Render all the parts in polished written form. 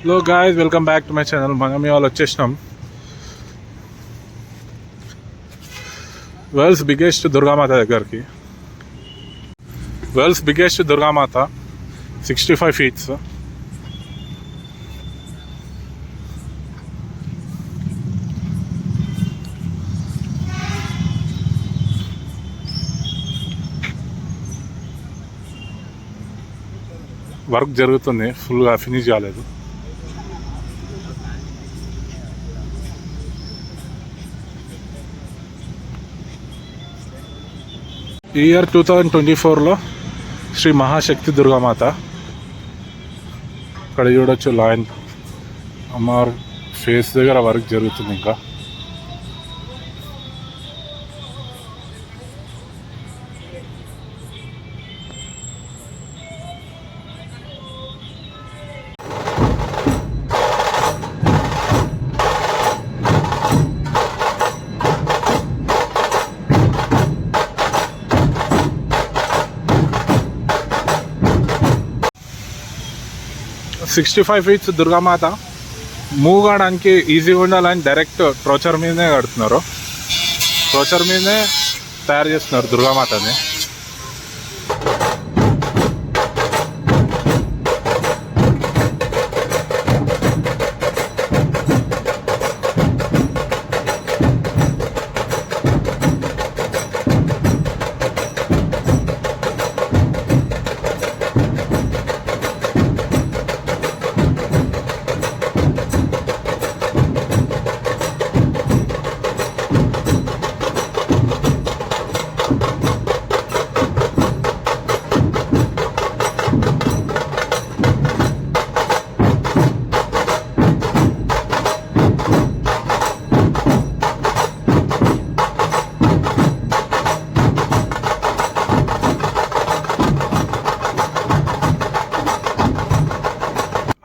Hello guys, welcome back to my channel. మనం ఇవాళ వచ్చేసినాం వరల్డ్స్ బిగ్గెస్ట్ దుర్గామాత దగ్గరికి. World's biggest Durgamata 65 feet. Work జరుగుతుంది, ఫుల్గా ఫినిష్ కాలేదు. ఈ ఇయర్ 2024లో శ్రీ మహాశక్తి దుర్గామాత. ఇక్కడ చూడొచ్చు లైన్ అమ్మవారు ఫేస్ దగ్గర వర్క్ జరుగుతుంది. ఇంకా సిక్స్టీ 65 feet దుర్గామాత మూవ్ కావడానికి ఈజీగా ఉండాలని డైరెక్ట్ ట్రోచర్ మీదనే కడుతున్నారు. ట్రోచర్ మీదనే తయారు చేస్తున్నారు దుర్గామాతని.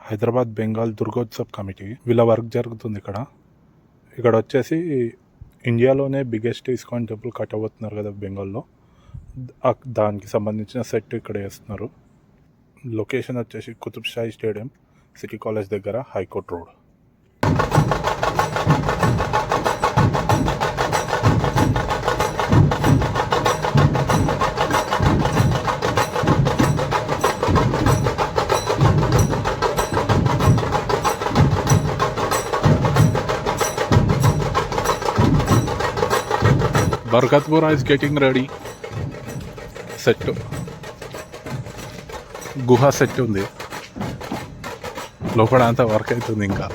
హైదరాబాద్ బెంగాల్ దుర్గోత్సవ్ కమిటీ వీళ్ళ వర్క్ జరుగుతుంది ఇక్కడ వచ్చేసి ఇండియాలోనే బిగ్గెస్ట్ ఇస్కాన్ టెంపుల్ కట్టబోతున్నారు కదా బెంగాల్లో. దానికి సంబంధించిన సెట్ ఇక్కడ వేస్తున్నారు. లొకేషన్ వచ్చేసి Qutub Shahi stadium, city college దగ్గర, high court road. Barkatpura is getting ready. Set గుహ సెట్ ఉంది, లోపల అంతా వర్క్ అవుతుంది ఇంకా.